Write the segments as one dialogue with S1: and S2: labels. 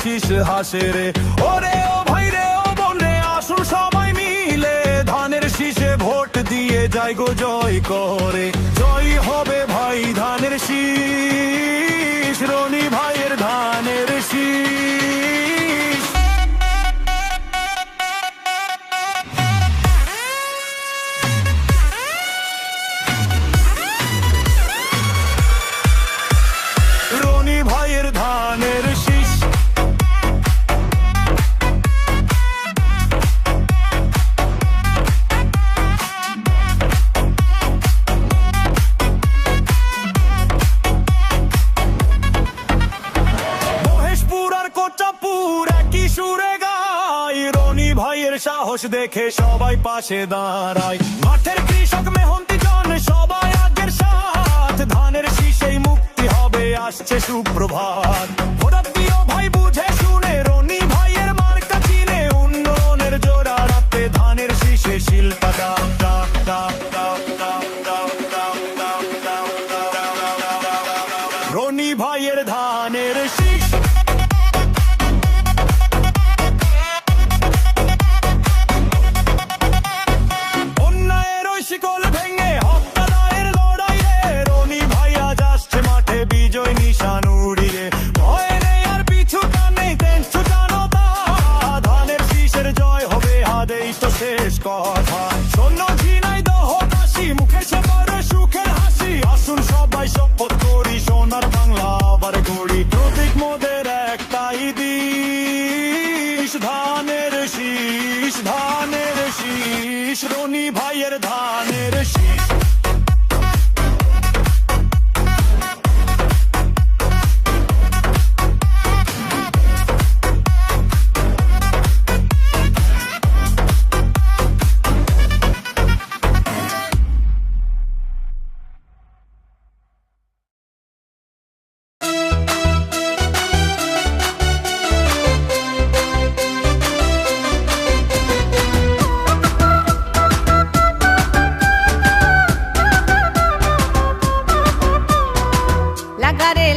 S1: শীষ হাসে রে। ওরে ও ভাই রে ও বোন রে, আসুন সবাই মিলে ধানের শীষে ভোট দিয়ে যাই গো জয় করে। জয় হবে ভাই ধানের শীষ, রনি ভাইয়ের ধানের শীষ। রনি ভাইয়ের ধানের শীষ। সাহস দেখে সবাই পাশে দাঁড়ায়, মাঠের কৃষক মেহনতি জন সবাই আগের সাথ। ধানের শীষেই মুক্তি হবে, আসছে সুপ্রভাত। ভোট দিও ভাই বুঝে শুনে, রনি ভাইয়ের মার্কা চিনে, উন্নয়নের জোড়া রাখতে ধানের শীষে শিল্পা দাও দাও দাও দাও দাও দাও দাও দাও দাও দাও। রনি ভাইয়ের ধানের শীষ। শিকল ভেঙে হত্যা দায়ের লড়াইয়ে রনি ভাই আজ আসছে মাঠে বিজয় নিশান উড়িয়ে। ভয় নেই আর পিছুটা নেই, তেজ ছুটানোতা। ধানের শীষের জয় হবে আদেই তো শেষ কথা। শূন্য ঝিনাই দহ কাশি, মুখে সে পারে সুখের হাসি। আসুন সবাই শপথ করি, সোনার বাংলা আবার গড়ি। প্রতীক মোদের একটাই দিশ, ধানের শীষ ধানের শীষ, রনি ভাইয়ের ধানের শীষ।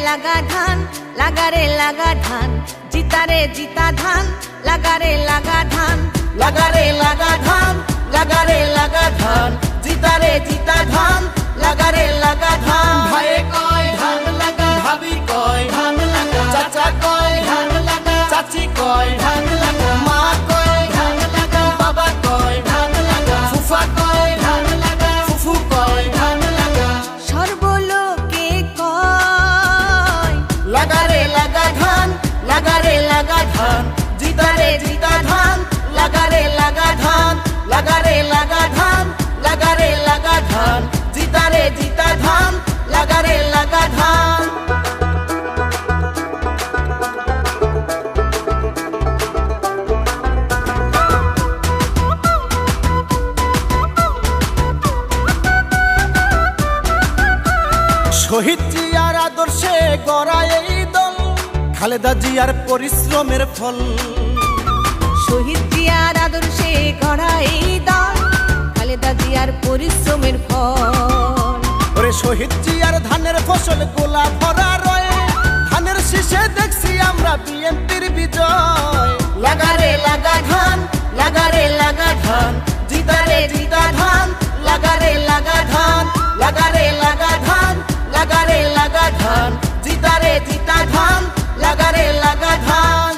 S2: লাগা ধান, লাগারে লাগা ধান, জিতারে জিতা ধান, লাগারে লাগা ধান, লাগারে লাগা ধান, লাগারে লাগা ধান, জিতারে জিতা ধান, লাগারে লাগা ধান।
S3: ভাইয়ে কয় ধান লাগা, ভাবি কয় ধান লাগা, চাচা কয় ধান লাগা, চাচি কয় ধান লাগা, মা কয় ধান লাগা, বাবা কয় ধান লাগা, ফুফা কয় ধান লাগা, ফুফু কয় ধান লাগা।
S2: সর্বলোকে কয়
S3: লাগারে লাগা ধান, লাগারে লাগা ধান, জিতারে জিতা ধান, লাগারে লাগা ধান, লাগারে লাগা ধান, লাগারে লাগা ধান, জিতারে জিতা ধান, লাগারে লাগা ধান। শহীদ জিয়ার আদর্শে গড়া এই দল, খালেদা জিয়ার পরিশ্রমের ফল।
S2: শহীদ জিয়ার আদর্শে গড়া এই দল, খালেদা জিয়ার পরিশ্রমের ফল।
S3: ওরে শহীদ জিয়ার ধানের ফসল গোলা ভরা রয়ে, ধানের শীষে দেখছি আমরা বিএনপির বিজয়। লাগারে লাগা ধান, লাগারে লাগা ধান, জিতারে জিতা ধান, লাগারে লাগা ধান, লাগারে লাগা ধান, লাগারে লাগা ধান, জিতারে জিতা ধান, লাগারে লাগা ধান।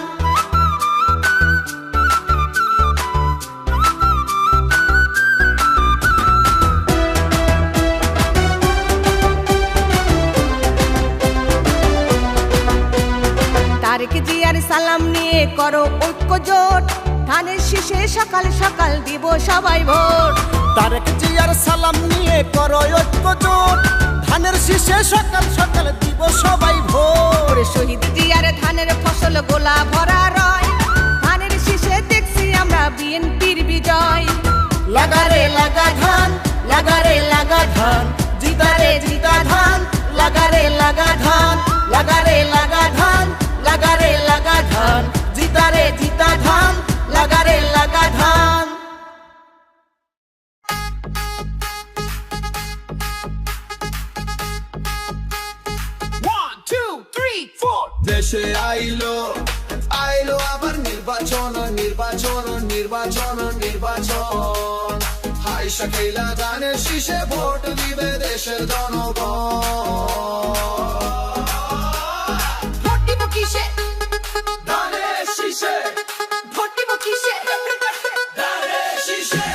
S2: তারেক জিয়ার সালাম নিয়ে করো ঐক্য জোট, ধানের শীষে সকাল সকাল দিব সবাই ভোট।
S3: তারেক জিয়ার সালাম নিয়ে করো ঐক্য জোট, ধানের শীষে সকাল সকাল দিব সবাই ভোট।
S2: শহীদ জিয়ার ধানের ফসল গোলা ভরা রয়, ধানের শীষে দেখছি আমরা বিএনপির বিজয়।
S3: লাগারে লাগা ধান, লাগারে লাগা ধান, জিতারে জিতা ধান, লাগারে লাগা ধান, লাগারে লাগা ধান, লাগারে লাগা ধান, জিতারে জিতা ধান, লাগারে লাগা ধান।
S1: দেশে আইলো
S3: আইলো আবার নির্বাচন নির্বাচন নির্বাচন নির্বাচন হাই শাকিলা ধানের শীষে ভোট দিবে দেশের জনগণ
S2: ভোট দিব কিসে
S3: ধানের শীষে
S2: ভোট দিব কিসে
S3: ধানের শীষে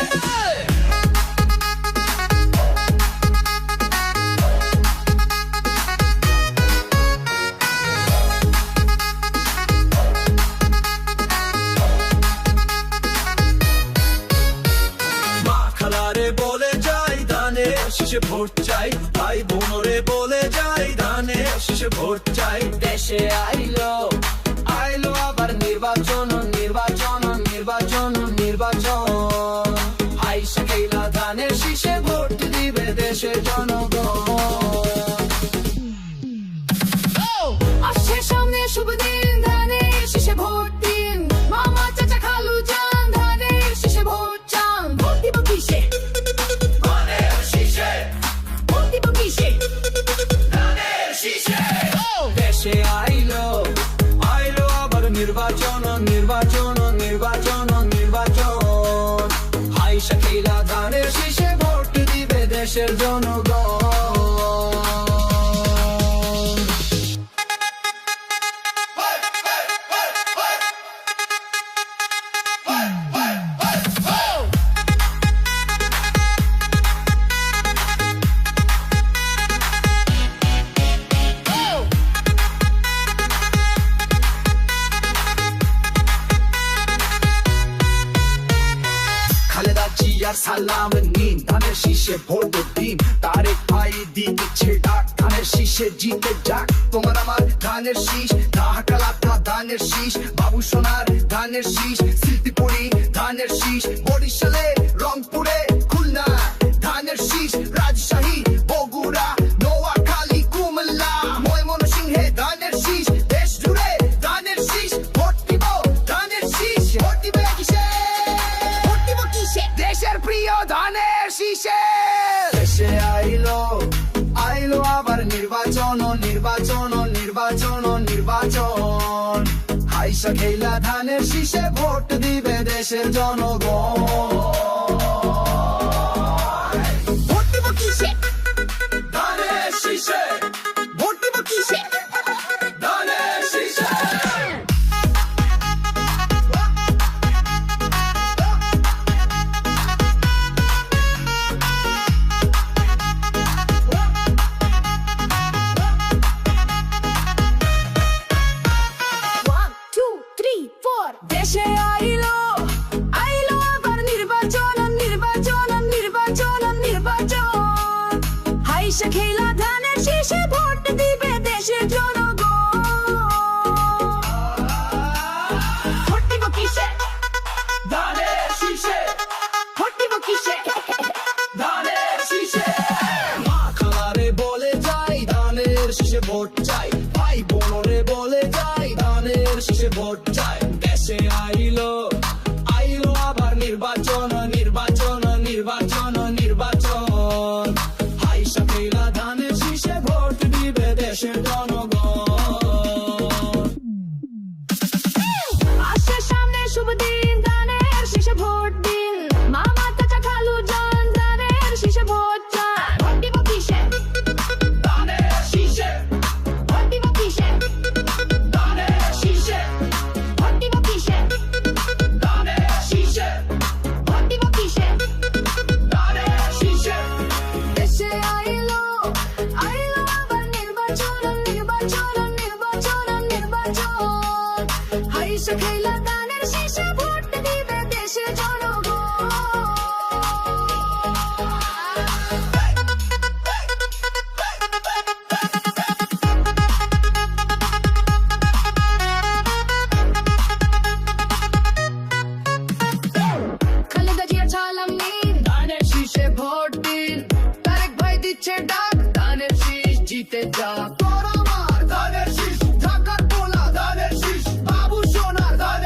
S3: বলে যাই ধানের শীষে ভোট চাই ভাই বোনরে বলে যাই ধানের শীষে ভোট চাই দেশে আইলো আইলো আবার নির্বাচন নির্বাচন নির্বাচন নির্বাচন হাই শাকিলা ধানের শীষে ভোট দিবে দেশের জনগণ
S2: আসছে সামনে শুভ দিন ধানের শীষে ভোট দিন মামা চাচা খালু যান ধানের শীষে ভোট চান ভোট দিব কিসে
S3: ধানের শীষে
S2: ভোট দিব কিসে
S3: ধানের শীষে দেশে আইলো আইলো আবার নির্বাচন নির্বাচন নির্বাচন নির্বাচন হাই শাকিলা ধানের শীষে ভোট দিবে দেশের জনগণ খালেদা জিয়ার সালাম নিন ধানের শীষে ভোট দিন তারেক ভাই দিচ্ছে ডাক ধানের শীষে জিতে যাক তোমার আমার ধানের শীষ ঢাকালাতা ধানের শীষ বাবু সোনার ধানের শীষ সিদ্দিপুরি ধানের শীষ বরিশালে রংপুরে খুলনা ধানের শীষ রাজশাহী বগুড়া নোয়াখালী কুমিল্লা ময়মনসিংহে ধানের শীষ দেশ জুড়ে ধানের শীষ ভোট দিব ধানের শীষ ভোট দিবে কিসে
S2: ভোট দিব কিসে
S3: দেশের প্রিয় ধানের শীষে দেশে আইলো আইলো আবার নির্বাচন নির্বাচন নির্বাচন নির্বাচন হাই শাকিলা ধানের শীষে ভোট দিবে দেশের জনগণ
S2: ভোট দিব কিসে
S3: ধানের শীষে
S2: ভোট দিব কিসে
S3: ধানের শীষে
S2: দেশে আইলো আইলো আবার নির্বাচন নির্বাচন নির্বাচন নির্বাচন হাই শাকিলা ধানের শীষে ভোট দিবে দেশের জনগণ ভোট দিব কিসে
S3: ধানের শীষে
S2: ভোট দিব কিসে
S3: ধানের শীষে মা খালারে বলে যাই ধানের শীষে ভোট চাই ভাই বোনরে বলে যাই ধানের শীষে ভোট চাই দেশে আইলো আইলো আবার নির্বাচন নির্বাচন নির্বাচন নির্বাচন হাই শাকিলা ধানের শীষে ভোট দিবে দেশের জনগণ
S2: আসছে সামনে শুভ দিন ধানের শীষে ভোট দিন মামা চাচা খালু যান ধানের শীষে ভোট চান ভোট দিব কিসে
S3: ধানের শীষে
S2: ভোট দিব কিসে
S3: ধানের শীষে
S2: ভোট দিব কিসে
S3: ধানের শীষে
S2: ভোট দিব কিসে
S3: ধানের শীষে
S2: দেশে আইলো আইলো আবার নির্বাচন নির্বাচন নির্বাচন নির্বাচন হাই শাকিলা ধানের শীষে ভোট দিবে দেশের জনগণ খালেদা জিয়ার সালাম নিন
S3: ধানের শীষে ভোট দিন তারেক ভাই দিচ্ছে ডাক ধানের শীষ জিতে যাক তোর আমার ধানের শীষ ঢাকার পোলা ধানের শীষ বাবু সোনার ধানের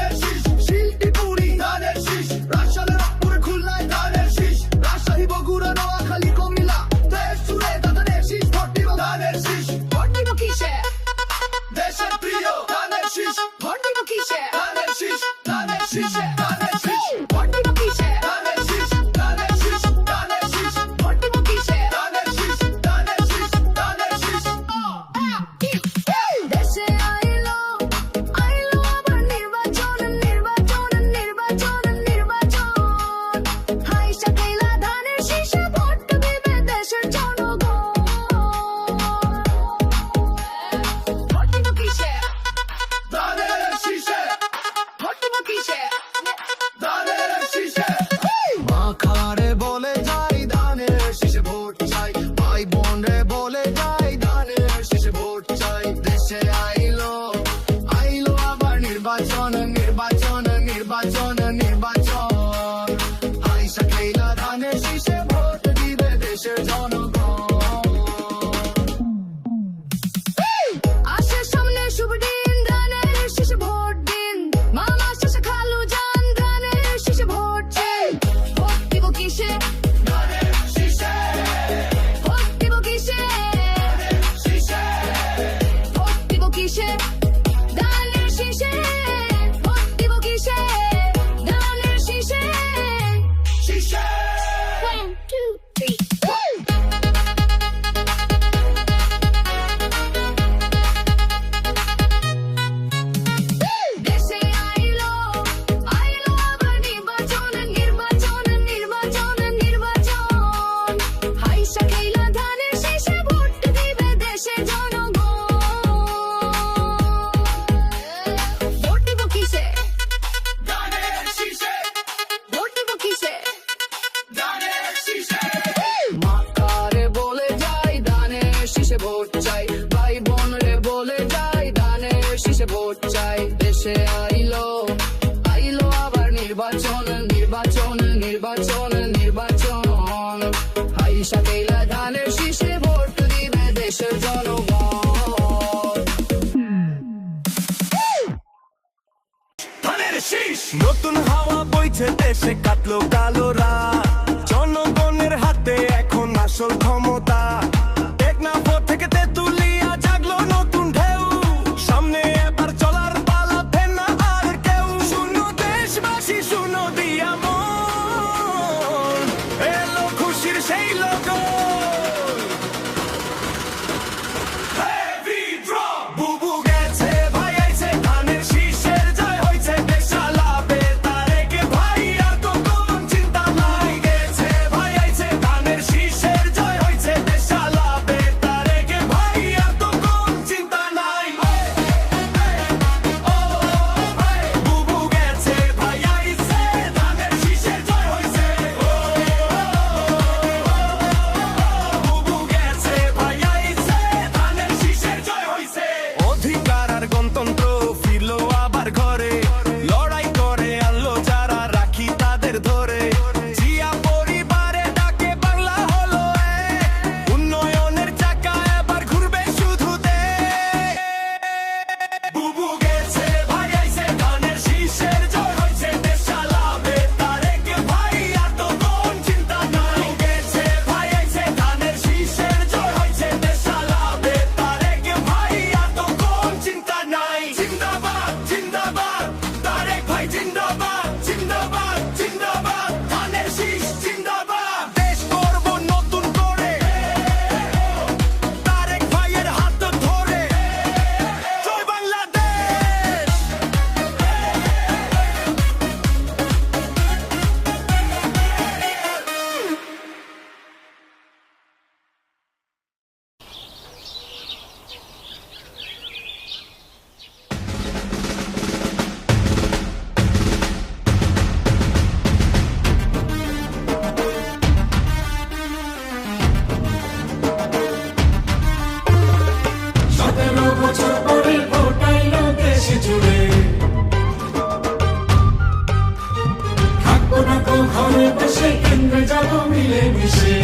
S1: বলে যাই ধানের শীষে ভোট চাই দেশে আইলো আইলো আবার নির্বাচন নির্বাচন নির্বাচন নির্বাচন আইসা খেলা ধানের শীষে ভোট দিবে দেশের জনগণ
S4: আসে সামনে শুভ দিন ধানের শীষে ভোট দিন মামা শেষে খালু যান ধানের শীষে ভোট চাই ভোট দিব কিসে
S1: ধানের শীষে
S4: ভোট দিব কিসে
S1: শীষে
S4: ভোট দিব কিসে ধানের শীষে ভোট দিব কিসে ধানের শীষে
S1: শীষে
S4: 1 2 3 দেশে আইলো আইলো আবার নির্বাচন নির্বাচন নির্বাচন নির্বাচন হাইসা খেলা ধানের শীষে ভোট দিবে দেশের জনগণ ভোট দিব কিসে
S1: ধানের শীষে
S4: ভোট দিব কিসে
S1: ধানের শীষে
S4: মাকারে বলে যাই ধানের শীষে ভোট চাই ভাই বোন রে বলে যাই ধানের শীষে ভোট চাই দেশে আইলো আইলো আবার নির্বাচন নির্বাচন নির্বাচন নির্বাচন হাইসা খেলা ধানের শীষে ভোট দিবে দেশের জনগণ
S1: ধানের শীষ নতুন হাওয়া বইছে দেশে কাটলো কালো রাত জনগণের হাতে এখন আসল ক্ষমতা টেকনাফ থেকে তেতুলিয়া জাগলো নতুন ঢেউ সামনে এবার চলার পালা ফের না আর কেউ শুনো দেশবাসী শুনো দিয়া মন এলো খুশির সেই লগন Heavy drop বুবু গেছে ভাই আইছে ধানের শীষের জয় হইছে দেশ চালাবে তারেকে ভাই আর তো কোন চিন্তা নাই গেছে ভাই আইছে ধানের শীষের জয় হইছে দেশ চালাবে তারেকে ভাই আর তো কোন চিন্তা নাই বুবু গেছে ভাই আইছে ধানের শীষের জয় হইছে বুবু গেছে ভাই আইছে ধানের শীষের জয় হইছে অধিকার আর গণতন্ত্র ফিরলো আবার ঘরে লড়াই করে আনলো যারা রাখি তাদের ধরে জিয়া পরিবারে ডাকে বাংলা হলো এক উন্নয়নের চাকা এবার ঘুরবে শুধু দেশ বুবু গেছে ভাই আইছে ধানের শীষের জয় হইছে দেশ চালাবে তারেকে ভাই আর তো কোন চিন্তা নাই গেছে ভাই আইছে ধানের শীষের জয় হইছে দেশ চালাবে তারেকে ভাই আর তো কোন চিন্তা নাই জিন্দাবাদ জিন্দাবাদ তারেক ভাই জিন্দাবাদ জিন্দাবাদ জিন্দাবাদ ধানের শীষ জিন্দাবাদ দেশ করব নতুন করে তারেক ভাইয়ের হাত ধরে জয় বাংলাদেশ
S5: বছর পরে ভোট আইলো দেশ জুড়ে থাকবো না তো ঘরে বসে কেন্দ্রে যাবো মিলে মিশে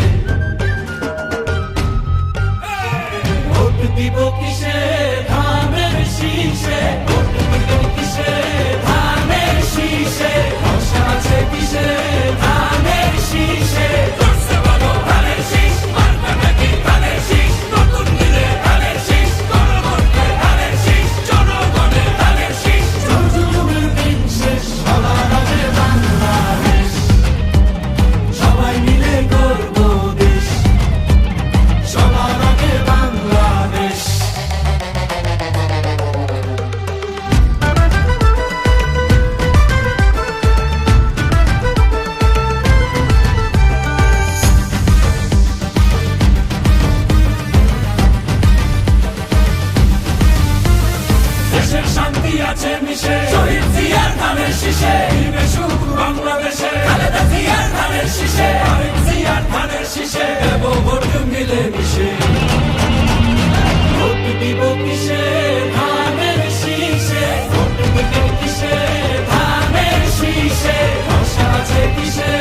S5: ভোট দিব কিসে ধানের শীষে ভোট দিব কিসে ধানের শীষে ভরসা আছে কিসে ধানের শীষে ধানের শীষ মার্কা নাকি ধানের শীষ নতুন দিলে ধানের শীষ গণভোটে ধানের শীষ জনগণের ধানের শীষ জুলুমের দিন শেষ সবার আগে বাংলাদেশ সবাই মিলে গর্ব দেশ সবার আগে বাংলাদেশ দেশের শান্তি আছে মিশে শহীদ জিয়ার ধানের শীষে দিবে সুখ বাংলাদেশে খালেদা জিয়ার ধানের শীষে তারেক জিয়ার ধানের শীষে দেব ভোট মিলে মিশে ভোট দিব কিসে ধানের শীষে ভোট দিব কিসে ধানের শীষে আশা আছে কিসে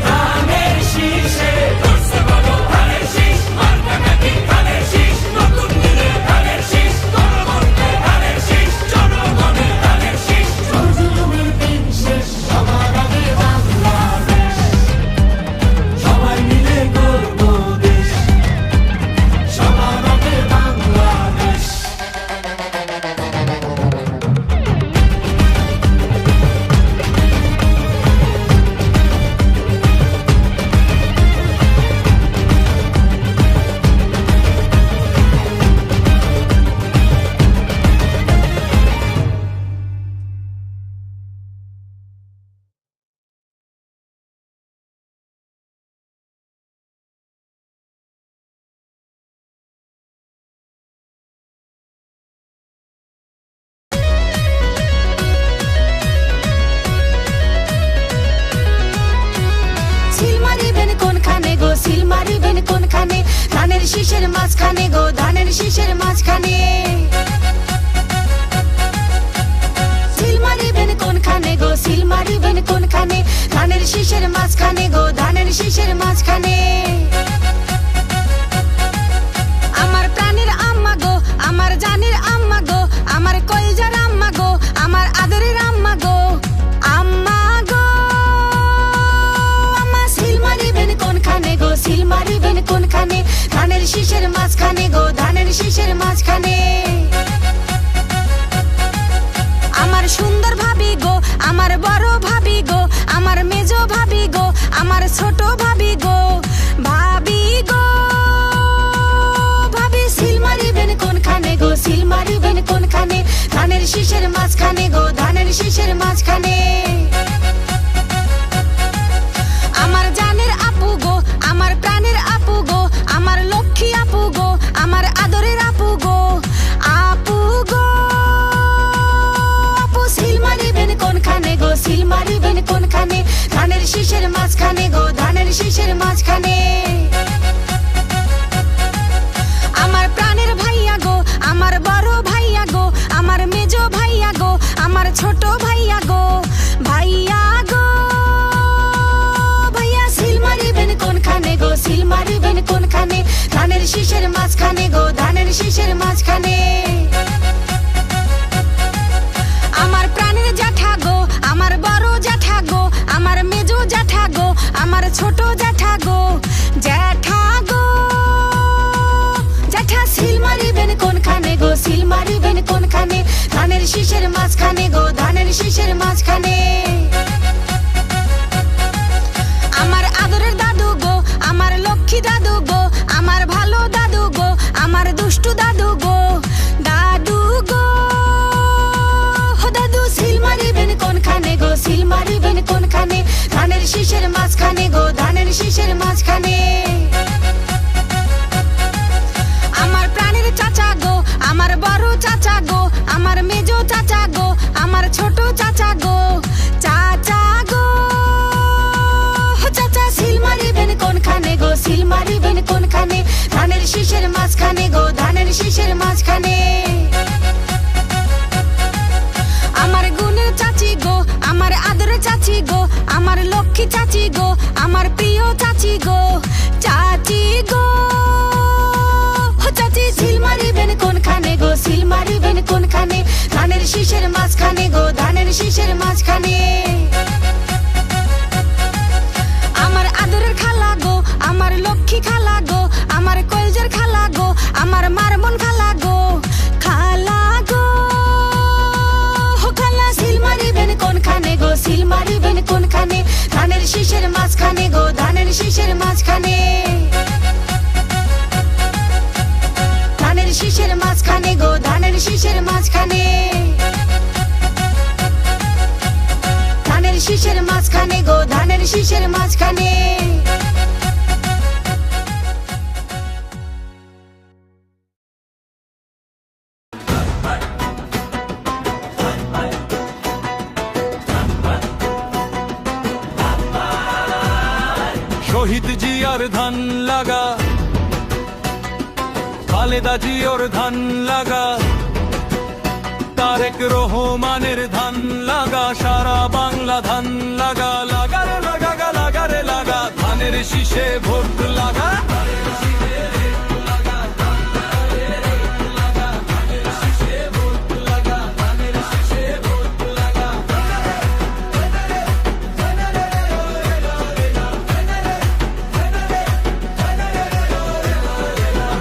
S5: ধানের শীষে করছে বলো ধানের শীষ মার্কা নাকি ধানের শীষ নতুন দিনে ধানের শীষ গণভোটে ধানের শীষ জনগণের ধানের শীষ জুলুমের দিন শেষ সবার আগে বাংলাদেশ সবাই মিলে গর্ব দেশ সবার আগে বাংলাদেশ
S2: সিল মারিবেন কোনখানে গো সিল মারিবেন কোনখানে ধানের শীষের মাঝখানে গো ধানের শীষের মাঝখানে সিল মারিবেন কোনখানে গো সিল মারিবেন কোনখানে ধানের শীষের মাঝখানে গো ধানের শীষের মাঝখানে আমার প্রাণের আম্মা গো আমার জানের আম্মা গো আমার কলজার আম্মা গো আমার আদরের আম্মা গো আম্মা গো আম্মা সিল মারিবেন কোনখানে গো সিল মারিবেন কোনখানে ধানের শীষের মাঝখানে গো ধানের শীষের মাঝখানে আমার সুন্দর ভাবি গো আমার বড় ভাবি গো আমার মেজো ভাবি গো আমার ছোট ভাবি গো ভাবি গো ভাবি সিল মারিবেন কোনখানে গো সিল মারিবেন কোনখানে ধানের শীষের মাঝখানে গো ধানের শীষের মাঝখানে আমার জানের আপু গো আমার প্রাণের আপু গো আমার লক্ষ্মী আপু গো আমার আদরের আপু গো আপু গো আপু সিল মারিবেন কোনখানে গো সিল মারিবেন কোনখানে ধানের শীষের মাঝখানে গো ধানের শীষের মাঝখানে আমার প্রাণের ভাইয়া গো আমার বড় ভাইয়া গো আমার মেজো ভাইয়া গো আমার ছোট ভাইয়া গো ভাইয়া গো ভাইয়া সিল মারিবেন কোনখানে গো সিল মারিবেন কোনখানে ধানের শীষের মাঝখানে গো ধানের শীষের মাঝখানে আমার প্রাণের জ্যাঠা গো আমার বড় জ্যাঠা গো আমার মেজো জ্যাঠা গো আমার ছোট জ্যাঠা গো জ্যাঠা গো জ্যাঠা সিল মারিবেন কোনখানে গো সিল মারিবেন কোনখানে ধানের শীষের মাঝখানে গো ধানের শীষের মাঝখানে আমার আদরের দাদু গো আমার লক্ষ্মী দাদু গো আমার ভালো দাদু গো আমার দুষ্টু দাদু গো দাদু গো হো দাদু সিল মারিবেন কোনখানে গো সিল মারিবেন কোনখানে ধানের শীষের মাঝখানে গো ধানের শীষের মাঝখানে আমার প্রাণের চাচা গো আমার বড় চাচা গো আমার মেজো চাচা গো আমার ছোট চাচা গো চাচা গো হো চাচা সিল মারিবেন কোনখানে গো সিল মারিবেন কোনখানে ধানের শীষের মাঝখানে গো ধানের শীষের মাঝখানে আমার গুণের চাচি গো আমার আদরের চাচি গো আমার লক্ষ্মী চাচি গো আমার প্রিয় চাচি গো চাচি গো হো চাচি সিল মারিবেন কোনখানে গো সিল মারিবেন কোনখানে ধানের শীষের মাঝখানে গো ধানের শীষের মাঝখানে আমার আদরের খালা গো আমার লক্ষ্মী খালা গো আমার কলজার খালা গো আমার মারমন খালা গো খালা গো হো খালা সিল মারিবেন কোনখানে গো সিল মারিবেন কোনখানে ধানের শীষের মাঝখানে গো ধানের শীষের মাঝখানে ধানের শীষের মাঝখানে গো ধানের শীষের মাঝখানে ধানের শীষের মাঝখানে গো ধানের শীষের মাঝখানে
S1: জিয়ার ধান লাগা, খালেদা জিয়ার ধান লাগা, তারেক রহমানের ধান লাগা, সারা বাংলা ধান লাগা, লাগারে লাগা লাগারে লাগা, ধানের শীষে ভোট লাগা।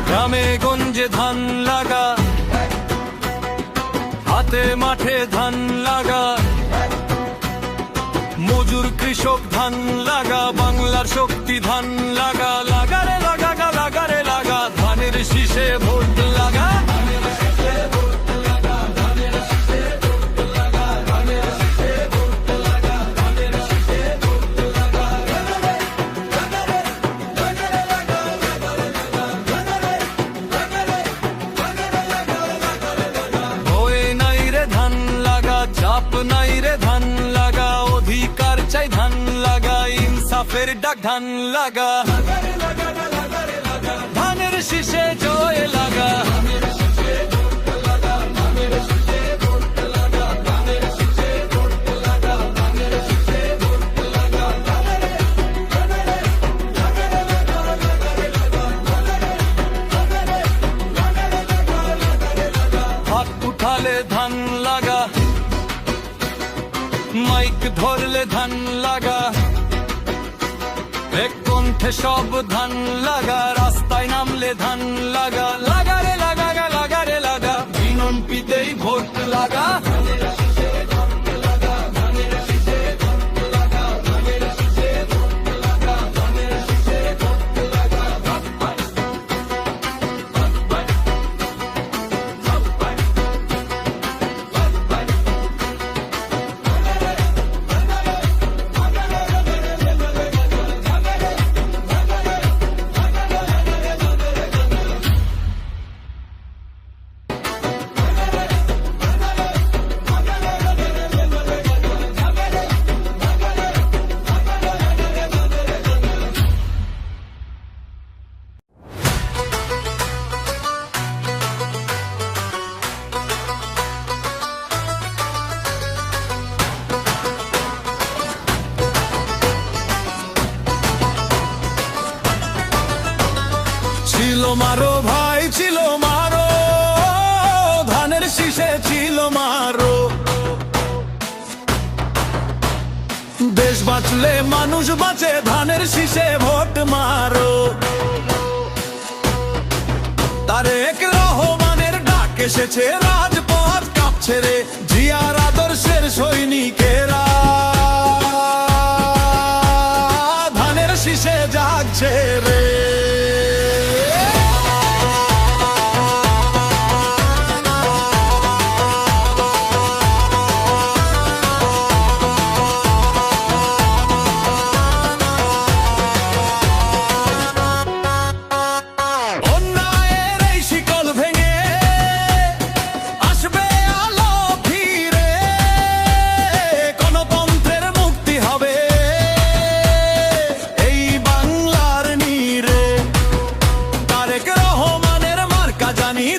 S1: গ্রামে গঞ্জে ধান লাগা, হাতে মাঠে ধান লাগা, মজুর কৃষক ধান লাগা, বাংলার শক্তি ধান লাগা, লাগারে লাগা লাগারে লাগা, ধানের শীষে ভোট লাগা। চাপ নাই রে ধান লাগা, অধিকার চাই ধান লাগা, ইনসাফের ডাক ধান লাগা, ধানের শীষে জয় লাগা। হাত উঠালে ধান লাগা, মাইক ধরলে ধান লাগা, এক কণ্ঠে সব ধান লাগা, রাস্তায় নামলে ধান লাগা, লাগারে লাগা লাগারে লাগা, বিনম্পিতেই ভোট লাগা। ছিল মারো ভাই ছিল মারো, ধানের শীষে ছিল মারো, দেশ বাঁচলে মানুষ বাঁচে, ধানের শীষে ভোট মারো। তারেক রহমানের ডাক এসেছে, রাজপথ কাঁপছে রে, জিয়ার আদর্শের সৈনিকেরা, ধানের শীষে জাগছে রে।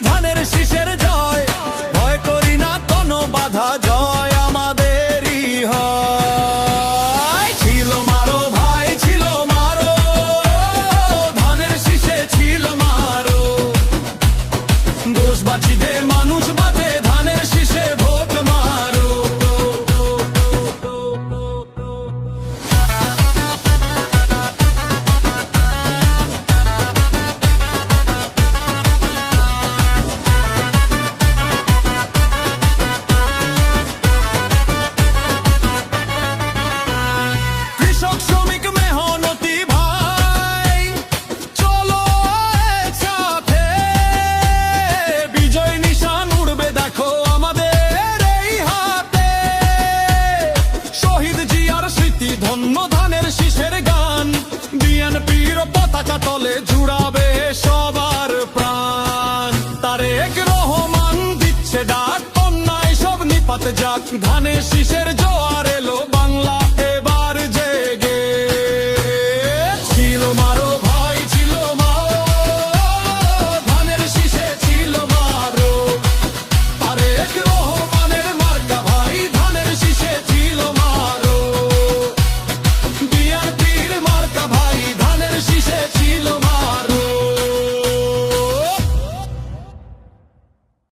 S1: ধানের শীষের জয়, ভয় করি না কোনো বাধা, জয় আমাদেরই হয়। ছিল মারো ভাই ছিল মারো, ধানের শীষে ছিল মারো, দোষ বাঁচিতে মানুষ বাঁচে, ধানের শীষে ভোট মারো। ধন্য ধানের শীষের গান, বিএনপির পতাকা তলে জুড়াবে সবার প্রাণ। তারেক রহমান দিচ্ছে ডাক, অন্যায় সব নিপাত যাক, ধানের শীষের জোয়ার